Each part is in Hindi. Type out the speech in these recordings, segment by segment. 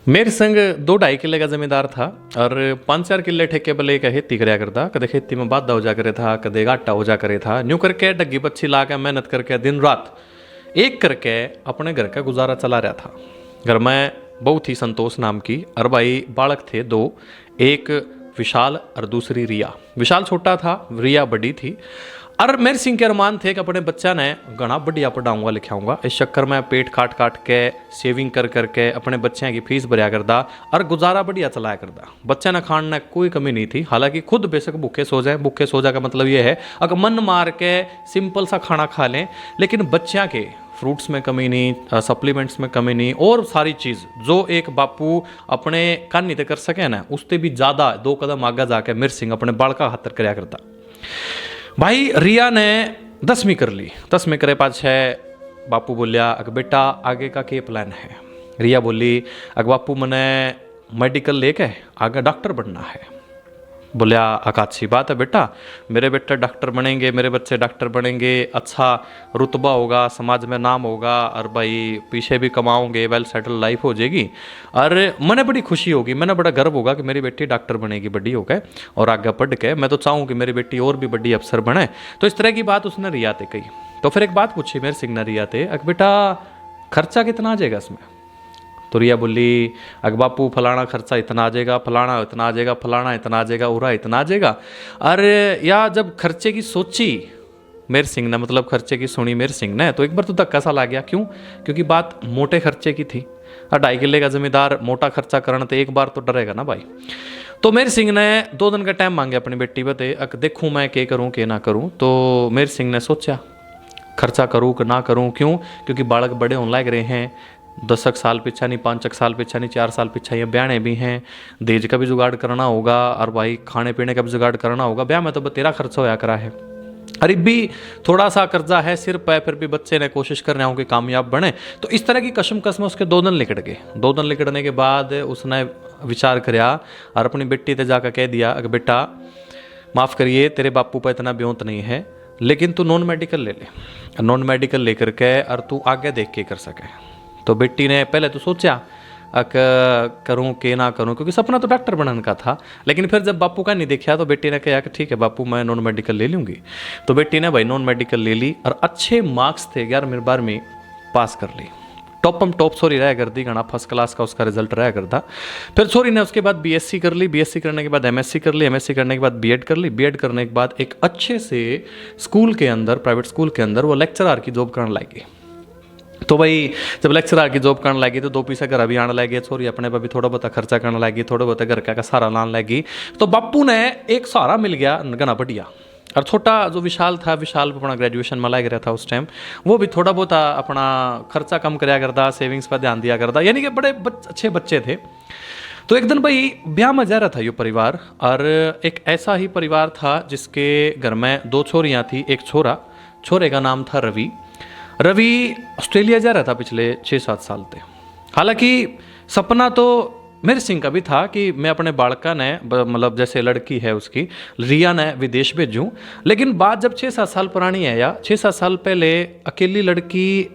मेरे संग 2-2.5 किले का जमींदार था और 5-4 किले ठेके पर लेकर खेती कराया करता। कदे खेती में बाधा हो जा करे था, कदे घाटा हो जा करे था। न्यू करके डग्गी बच्ची ला के मेहनत करके दिन रात एक करके अपने घर का गुजारा चला रहा था। घर में बहू थी संतोष नाम की और भाई बालक थे 2, एक विशाल और दूसरी रिया। विशाल छोटा था, रिया बड़ी थी। और मेरे सिंह के अरमान थे कि अपने बच्चा ने घना बढ़िया पढ़ाऊंगा लिखाऊंगा। इस चक्कर में पेट काट काट के सेविंग कर करके अपने बच्चों की फीस भरिया करदा और गुजारा बढ़िया चलाया करदा। बच्चे ने खाने में कोई कमी नहीं थी। हालांकि खुद बेशक भूखे सो जाए का मतलब ये है अगर मन मार के सिंपल सा खाना खा लें, लेकिन बच्चा के फ्रूट्स में कमी नहीं, सप्लीमेंट्स में कमी नहीं, और सारी चीज़ जो एक बापू अपने कानी ते कर सके ना, उससे भी ज़्यादा 2 कदम आगे जाके मेरे सिंह अपने बालका खातर कराया करता। भाई रिया ने 10वीं कर ली। 10वीं करे पाछे बापू बोलिया अग बेटा आगे का क्या प्लान है। रिया बोली अग बापू मैंने मेडिकल लेके आगे डॉक्टर बनना है। बोलिया अग अच्छी बात है बेटा, मेरे बेटे डॉक्टर बनेंगे, मेरे बच्चे डॉक्टर बनेंगे, अच्छा रुतबा होगा, समाज में नाम होगा और भाई पीछे भी कमाओगे, वेल सेटल लाइफ हो जाएगी और मैंने बड़ी खुशी होगी, मैंने बड़ा गर्व होगा कि मेरी बेटी डॉक्टर बनेगी बड़ी होकर और आगे पढ़ के। मैं तो चाहूँ कि मेरी बेटी और भी बड़ी अफसर बने। तो इस तरह की बात उसने रिया ते कही। तो फिर एक बात पूछी मेरे सिंह ने रिया ते, अग बेटा खर्चा कितना आ जाएगा इसमें। तो रिया बोली अग बापू फलाना खर्चा इतना आ जाएगा, फलाना इतना आ जाएगा, फलाना इतना आ जाएगा, उरा इतना आ जाएगा। अरे या जब खर्चे की सोची मेरे सिंह ने, मतलब खर्चे की सुनी मेरे सिंह ने, तो एक बार तो धक्का सा लग गया। क्यों? क्योंकि बात मोटे खर्चे की थी। 2.5 किले का जमींदार मोटा खर्चा करने तो एक बार तो डरेगा ना भाई। तो मेरे सिंह ने 2 दिन का टाइम मांगे अपनी बेटी पे, देखूँ मैं क्या करूँ क्या ना करूँ। तो मेरे सिंह ने सोचा खर्चा करूँ कि ना करूँ। क्यों? क्योंकि बालक बड़े होने लग रहे हैं। 10 साल पीछा नहीं, 5 साल पीछा नहीं, 4 साल पीछा, ये ब्याह भी हैं, दहेज का भी जुगाड़ करना होगा और भाई खाने पीने का भी जुगाड़ करना होगा। ब्याह में तो बतेरा खर्चा होया करा है, अरे भी थोड़ा सा कर्जा है सिर पे, फिर भी बच्चे ने कोशिश कर रहे हो कि कामयाब बने। तो इस तरह की कशमकश में उसके 2 दिन लिकट गए। 2 दिन लिकटने के बाद उसने विचार कराया और अपनी बेटी से जाकर कह दिया अगर बेटा माफ़ करिए तेरे बापू पर इतना ब्योंत नहीं है, लेकिन तू नॉन मेडिकल ले ले। नॉन मेडिकल लेकर के और तू आगे देख के कर सके। तो बेटी ने पहले तो सोचा करूं के ना करूं, क्योंकि सपना तो डॉक्टर बनने का था। लेकिन फिर जब बापू का नहीं देखा तो बेटी ने कहा कि ठीक है बापू मैं नॉन मेडिकल ले लूँगी। तो बेटी ने भाई नॉन मेडिकल ले ली और अच्छे मार्क्स थे, 11वीं 12वीं पास कर ली। टॉप छोरी रहा करती, घना फर्स्ट क्लास का उसका रिजल्ट रहा करता। फिर छोरी ने उसके बाद बीएससी कर ली, बीएससी करने के बाद एमएससी कर ली, एमएससी करने के बाद बीएड कर ली, बीएड करने के बाद एक अच्छे से स्कूल के अंदर, प्राइवेट स्कूल के अंदर वो लेक्चरर की जॉब करने लगी। तो भाई जब लेक्चरर की जॉब करने लगी तो 2 पैसा घर भी आने लगे, छोरी अपने पर भी थोड़ा बहुत खर्चा करने लगी, थोड़ा बहुत घर का सहारा लाने लगी। तो बापू ने एक सहारा मिल गया घना बढ़िया। और छोटा जो विशाल था, विशाल अपना ग्रेजुएशन में लग रहा था उस टाइम, वो भी थोड़ा बहुत अपना खर्चा कम कराया करता, सेविंग्स पर ध्यान दिया करता, यानी कि बड़े अच्छे बच्चे थे। तो एक दिन भाई ब्याह में जा रहा था ये परिवार, और एक ऐसा ही परिवार था जिसके घर में 2 छोरियाँ थी, एक छोरा। छोरे का नाम था रवि। रवि ऑस्ट्रेलिया जा रहा था पिछले 6-7 साल से। हालांकि सपना तो मेरे सिंह का भी था कि मैं अपने बालका ने, मतलब जैसे लड़की है उसकी रिया ने, विदेश भेजूं। लेकिन बात जब 6-7 साल पुरानी है, या 6-7 साल पहले अकेली लड़की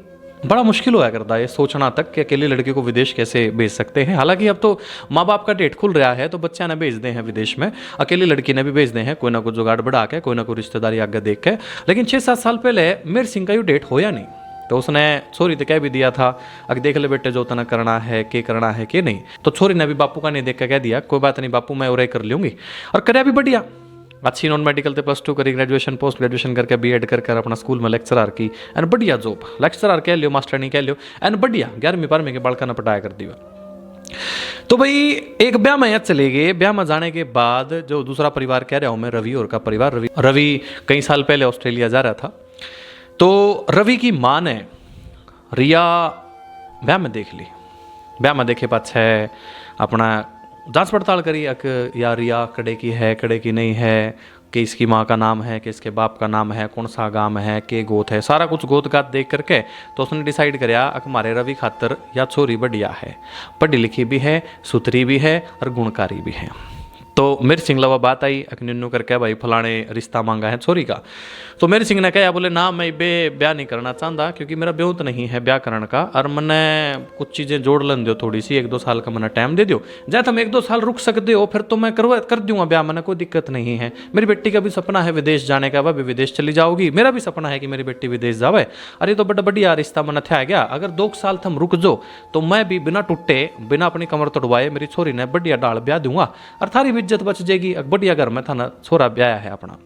बड़ा मुश्किल होया करता है सोचना तक कि अकेली लड़की को विदेश कैसे भेज सकते हैं। हालांकि अब तो माँ बाप का डेट खुल रहा है तो बच्चा ने भेज दे हैं विदेश में, अकेली लड़की ने भी भेज दे हैं, कोई ना कोई जुगाड़ बढ़ा के, कोई ना कोई रिश्तेदारी आगे देख के। लेकिन 6-7 साल पहले मेरे सिंह का ये डेट होया नहीं। तो उसने छोरी तो कह भी दिया था अगर देख ले बेटे जो तना करना है कि नहीं। तो छोरी ने भी बापू का नहीं देख के कह दिया कोई बात नहीं बापू मैं और कर लूँगी। और कराया भी बढ़िया, अच्छी नॉन मेडिकल से +2 करी, ग्रेजुएशन पोस्ट ग्रेजुएशन करके बीएड कर अपना स्कूल में लेक्चरर की एंड बढ़िया जॉब, लेक्चरर कह लियो, मास्टर नहीं कह लियो, एंड बढ़िया 11वीं 12वीं के बालका ने पढ़ाया कर दिया। तो भाई एक ब्याह में चले गए। ब्याह में जाने के बाद जो दूसरा परिवार कह रहा हूँ मैं, रवि और का परिवार, रवि कई साल पहले ऑस्ट्रेलिया जा रहा था। तो रवि की माँ ने रिया ब्याह में देख ली। ब्याह में देखे पाछे अपना जांच पड़ताल करी या रिया कड़े की है कड़े की नहीं है, कि इसकी माँ का नाम है, कि इसके बाप का नाम है, कौन सा गांव है, के गोत है, सारा कुछ गोत गात देख करके तो उसने डिसाइड कराया कि हमारे रवि खातर या छोरी बढ़िया है, पढ़ी लिखी भी है, सुथरी भी है और गुणकारी भी है। तो मेरे सिंह लवा बात आई अकन्नू करके भाई फलाने रिश्ता मांगा है छोरी का। तो मेरे सिंह ने कहा बोले ना मैं बे ब्याह नहीं करना चाहता क्योंकि मेरा ब्योत नहीं है ब्याह करने का, और मैंने कुछ चीज़ें जोड़ लन दो थोड़ी सी, 1-2 साल का मैंने टाइम दे दो, जब तुम 1-2 साल रुक सकते हो फिर तो मैं कर दूंगा ब्याह, मैंने कोई दिक्कत नहीं है। मेरी बेटी का भी सपना है विदेश जाने का, वह भी विदेश चली जाओगी, मेरा भी सपना है कि मेरी बेटी विदेश जावे। अरे तो बड़ा बढ़िया रिश्ता मैंने थे आ गया, अगर 2 साल तुम रुक जो तो मैं भी बिना टूटे बिना अपनी कमर तोड़वाए मेरी छोरी ने बढ़िया डाल ब्याह दूंगा और थारी भी इज्जत बच जाएगी, बढ़िया घर में था ना छोरा ब्याह है अपना।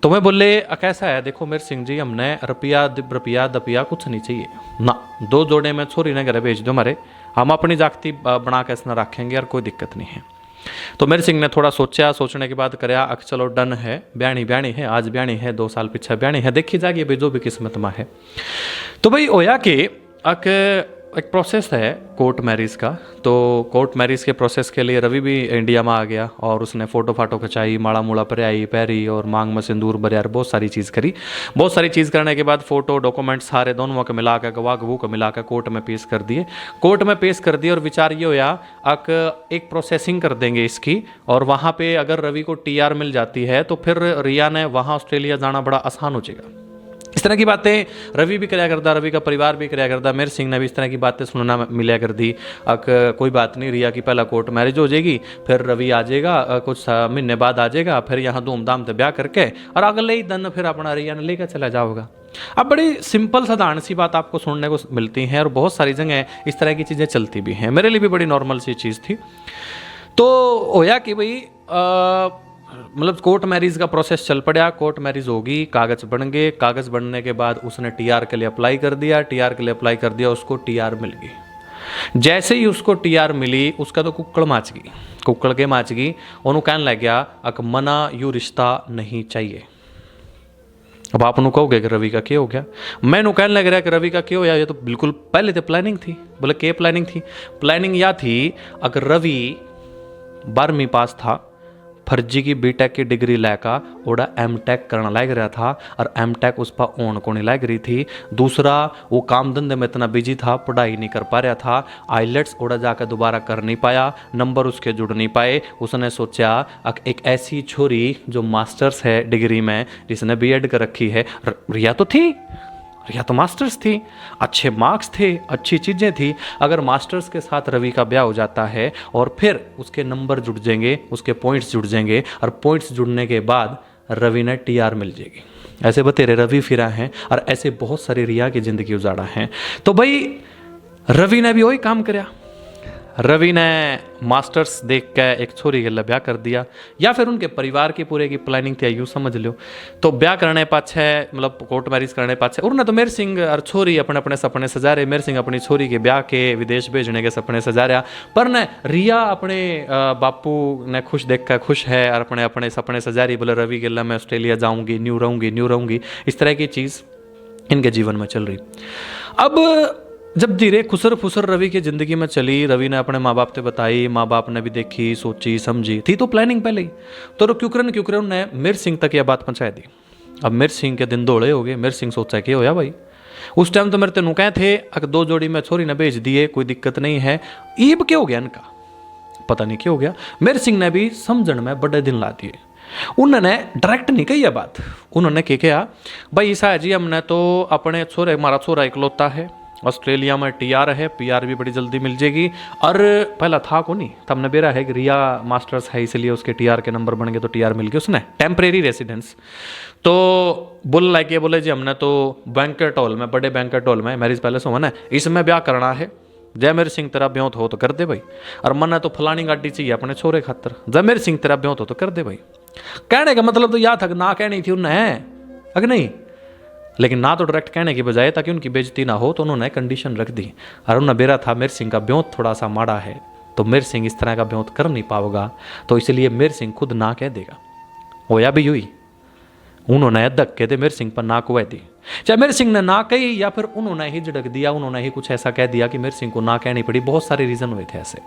तो मैं बोले कैसा है, देखो मेरे सिंह जी हमने रुपया दपिया कुछ नहीं चाहिए ना, 2 जोड़े में छोरी ने घर भेज दो हमारे, हम अपनी जागती बना के इसना रखेंगे और कोई दिक्कत नहीं है। तो मेरे सिंह ने थोड़ा सोचा, सोचने के बाद कराया अक चलो डन है, ब्याणी है, आज ब्याणी है, 2 साल पीछे ब्याणी है, देखी जाएगी भाई जो भी किस्मत में है। तो भाई होया कि एक प्रोसेस है कोर्ट मैरिज का। तो कोर्ट मैरिज के प्रोसेस के लिए रवि भी इंडिया में आ गया और उसने फ़ोटो फाटो खिंचाई, माड़ा मूड़ा पैरी और मांग में सिंदूर भरिया, बहुत सारी चीज़ करी। बहुत सारी चीज़ करने के बाद फ़ोटो डॉक्यूमेंट सारे दोनों को मिला कर गवाह गवू को मिला कर कोर्ट में पेश कर दिए। और विचार ये होया एक प्रोसेसिंग कर देंगे इसकी, और वहाँ पर अगर रवि को TR मिल जाती है तो फिर रिया ने वहाँ ऑस्ट्रेलिया जाना बड़ा आसान हो जाएगा। इस तरह की बातें रवि भी कराया करता, रवि का परिवार भी कराया करता, मेरे सिंह ने भी इस तरह की बातें सुनना मिला कर दी। कोई बात नहीं, रिया की पहला कोर्ट मैरिज हो जाएगी, फिर रवि आ जाएगा, कुछ महीने बाद आ जाएगा, फिर यहाँ धूमधाम से ब्याह करके और अगले ही दिन फिर अपना रिया ने लेकर चला जाओगा। अब बड़ी सिंपल साधारण सी बात आपको सुनने को मिलती है और बहुत सारी जगह इस तरह की चीज़ें चलती भी हैं, मेरे लिए भी बड़ी नॉर्मल सी चीज़ थी। तो होया कि भाई मतलब कोर्ट मैरिज का प्रोसेस चल पड़ा, कोर्ट मैरिज होगी, कागज़ बन गए, कागज़ बनने के बाद उसने TR के लिए अप्लाई कर दिया, उसको TR मिल गई। जैसे ही उसको TR मिली उसका तो कुक्कड़ माच गई, उन्होंने कहने लग गया अक मना यू रिश्ता नहीं चाहिए। अब आप कहोगे कि रवि का क्या हो गया, मैंने कहने लग रहा कि रवि का क्या हो गया, ये तो बिल्कुल पहले तो प्लानिंग थी। बोले क्या प्लानिंग थी? प्लानिंग यह थी अगर रवि 12वीं पास था, फर्जी की BTech की डिग्री लेकर ओड़ा MTech करना लग रहा था और MTech उस पर ओन को नहीं लग रही थी। दूसरा वो काम धंधे में इतना बिजी था, पढ़ाई नहीं कर पा रहा था, आइलेट्स ओड़ा जाकर दोबारा कर नहीं पाया, नंबर उसके जुड़ नहीं पाए। उसने सोचा एक ऐसी छोरी जो मास्टर्स है डिग्री में, जिसने BEd कर रखी है, रिया तो थी, रिया तो मास्टर्स थी, अच्छे मार्क्स थे, अच्छी चीज़ें थी, अगर मास्टर्स के साथ रवि का ब्याह हो जाता है और फिर उसके नंबर जुड़ जाएंगे, उसके पॉइंट्स जुड़ जाएंगे और पॉइंट्स जुड़ने के बाद रवि ने TR मिल जाएगी। ऐसे बतेरे रवि फिरा हैं और ऐसे बहुत सारी रिया की ज़िंदगी उजाड़ा हैं। तो भाई रवि ने भी वही काम कराया, रवि ने मास्टर्स देख के एक छोरी के लिए ब्याह कर दिया, या फिर उनके परिवार की पूरे की प्लानिंग थी, यूँ समझ लो। तो ब्याह करने पाछे मतलब कोर्ट मैरिज करने पाछे उन्होंने तो मेरे सिंह और छोरी अपने अपने सपने सजा रहे, मेरे सिंह अपनी छोरी के ब्याह के विदेश भेजने के सपने सजा रहा, पर न रिया अपने बापू ने खुश देख कर खुश है और अपने अपने सपने सजा रही, बोले रवि के लिए मैं ऑस्ट्रेलिया जाऊँगी, न्यू रहूँगी, इस तरह की चीज़ इनके जीवन में चल रही। अब जब धीरे खुसर फुसर रवि की ज़िंदगी में चली, रवि ने अपने माँ बाप से बताई, माँ बाप ने भी देखी, सोची समझी, थी तो प्लानिंग पहले ही, तो क्यूकरन ने मेरे सिंह तक यह बात पहुँचा दी। अब मेरे सिंह के दिन दौड़े हो गए, मेरे सिंह सोचा कि होया भाई, उस टाइम तो मेरे तेनू कहे थे अगर 2 जोड़ी में छोरी ने भेज दिए, कोई दिक्कत नहीं है, ईब क्या हो गया इनका, पता नहीं क्या हो गया। मेरे सिंह ने भी समझण में बड़े दिन ला दिए, उन्होंने डायरेक्ट नहीं कही यह बात, उन्होंने क्या किया, भाई ईसा जी हमने तो अपने छोरे, हमारा छोरा इकलौता है, ऑस्ट्रेलिया में TR है, PR भी बड़ी जल्दी मिल जाएगी, और पहला था को नहीं तब ने बेरा है कि रिया मास्टर्स है इसलिए उसके TR के नंबर बन गए, तो TR मिल गए, उसने टेम्परेरी रेसिडेंस। तो बोल लाइक बोले जी हमने तो बैंकेट हॉल में, बड़े बैंकेट हॉल में, मैरिज पैलेस हो ना, इसमें ब्याह करना है, जय मेरे सिंह तेरा ब्योत हो तो कर दे भाई, और मन तो फलानी गाड़ी चाहिए अपने छोरे खातर, जय मेरे सिंह तेरा ब्योत हो तो कर दे भाई। कहने का मतलब तो यह था ना कहनी थी उन्हें, अगर नहीं, लेकिन ना तो डायरेक्ट कहने की बजाय ताकि उनकी बेइज्जती ना हो तो उन्होंने कंडीशन रख दी, और उन्होंने बेरा था मेरे सिंह का ब्योत थोड़ा सा माड़ा है, तो मेरे सिंह इस तरह का ब्योत कर नहीं पाओगा, तो इसलिए मेरे सिंह खुद ना कह देगा। होया भी हुई, उन्होंने धक्के दे मेरे सिंह पर ना कुआ दी, चाहे मेरे सिंह ने ना कही या फिर उन्होंने ही झिड़क दिया, उन्होंने ही कुछ ऐसा कह दिया कि मेरे सिंह को ना कहनी पड़ी, बहुत सारे रीजन हुए थे ऐसे।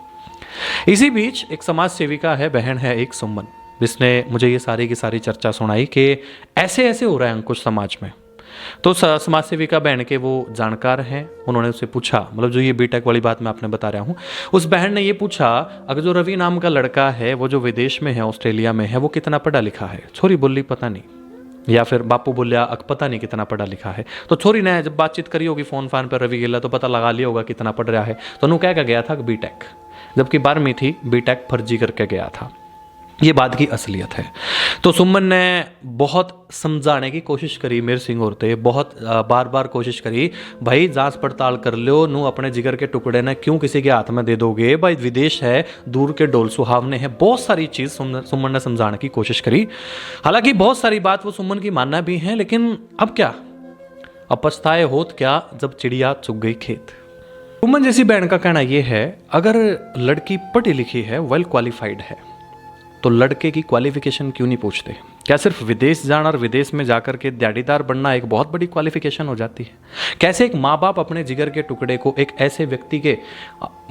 इसी बीच एक समाज सेविका है, बहन है एक सुमन, जिसने मुझे ये सारी की सारी चर्चा सुनाई कि ऐसे ऐसे हो रहा है अंकुश समाज में, तो समाज सेविका बहन के वो जानकार हैं, उन्होंने उससे पूछा, मतलब जो ये बीटेक वाली बात मैं आपने बता रहा हूँ, उस बहन ने ये पूछा अगर जो रवि नाम का लड़का है वो जो विदेश में है, ऑस्ट्रेलिया में है, वो कितना पढ़ा लिखा है। छोरी बोली पता नहीं, या फिर बापू बोलिया पता नहीं कितना पढ़ा लिखा है। तो छोरी ने जब बातचीत करी होगी फोन फान पर रवि गिला, तो पता लगा लिया होगा कितना पढ़ रहा है। तो उन्होंने क्या गया था बीटेक, जबकि 12वीं थी, बीटेक फर्जी करके गया था। ये बात की असलियत है। तो सुमन ने बहुत समझाने की कोशिश करी, मेर सिंह औरते बहुत बार बार कोशिश करी, भाई जांच पड़ताल कर लो, नू अपने जिगर के टुकड़े ने क्यों किसी के हाथ में दे दोगे, भाई विदेश है, दूर के डोल सुहावने हैं, बहुत सारी चीज सुमन ने समझाने की कोशिश करी। हालांकि बहुत सारी बात वो सुमन की मानना भी है, लेकिन अब क्या, अब पछताए होत क्या जब चिड़िया चुग गई खेत। सुमन जैसी बहन का कहना यह है, अगर लड़की पढ़ी लिखी है, वेल क्वालिफाइड है, तो लड़के की क्वालिफिकेशन क्यों नहीं पूछते। क्या सिर्फ विदेश जाना और विदेश में जाकर के दिहाड़ीदार बनना एक बहुत बड़ी क्वालिफिकेशन हो जाती है। कैसे एक माँ बाप अपने जिगर के टुकड़े को एक ऐसे व्यक्ति के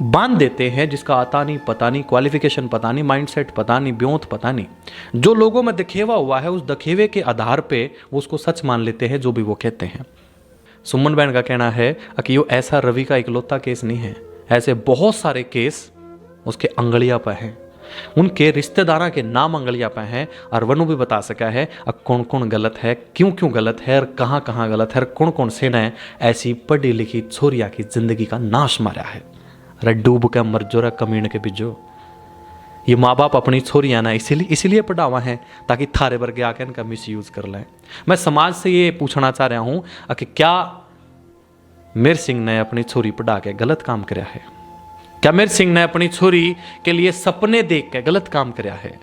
बांध देते हैं जिसका आता नहीं, पता नहीं, क्वालिफिकेशन पता नहीं, माइंडसेट पता नहीं, ब्योंत पता नहीं, जो लोगों में दिखेवा हुआ है उस दिखेवे के आधार पे वो उसको सच मान लेते हैं जो भी वो कहते हैं। सुमन बहन का कहना है कि ये ऐसा रवि का इकलौता केस नहीं है, ऐसे बहुत सारे केस उसके अंगड़िया पर हैं, उनके रिश्तेदारों के नाम अंगलियां पे हैं, और वनु भी बता सका है कौन कौन गलत है, क्यों क्यों गलत है, और कहाँ कहाँ गलत है, और कौन कौन से ने ऐसी पढ़ी लिखी छोरिया की जिंदगी का नाश मारा है। अरे डूब के मर जो रहा कमीण के बिजो। ये माँ बाप अपनी छोरियां ना इसीलिए पढ़ावा है ताकि थारे वर्गे आके इनका मिस यूज कर लें। मैं समाज से ये पूछना चाह रहा हूँ कि क्या मेर सिंह ने अपनी छोरी पढ़ा के गलत काम कराया है? क्या मेर सिंह ने अपनी छोरी के लिए सपने देख के गलत काम कराया है,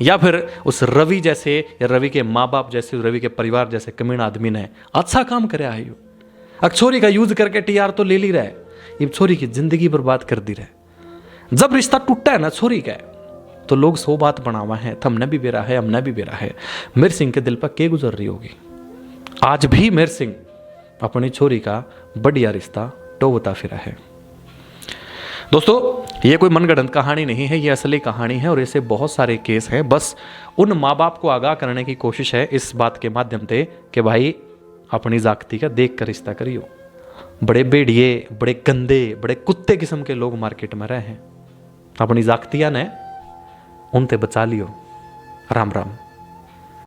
या फिर उस रवि जैसे, या रवि के माँ बाप जैसे, रवि के परिवार जैसे कमीण आदमी ने अच्छा काम कराया है? अब छोरी का यूज करके टीआर तो ले ली रहा है, ये छोरी की जिंदगी बर्बाद कर दी रहे। जब रिश्ता टूटा है ना छोरी का, तो लोग 100 बात बनावा है, हमने भी बेरा है, हमने भी बेरा है। मेर सिंह के दिल पर क्या गुजर रही होगी? आज भी मेर सिंह अपनी छोरी का बढ़िया रिश्ता टोबता फिरा है। दोस्तों, ये कोई मनगढ़ंत कहानी नहीं है, ये असली कहानी है, और ऐसे बहुत सारे केस हैं। बस उन माँ बाप को आगाह करने की कोशिश है इस बात के माध्यम से कि भाई अपनी जाति का देख कर रिश्ता करियो। बड़े बेड़िए, बड़े गंदे, बड़े कुत्ते किस्म के लोग मार्केट में रहे हैं, अपनी जातिया ने उनसे बचा लियो। राम राम।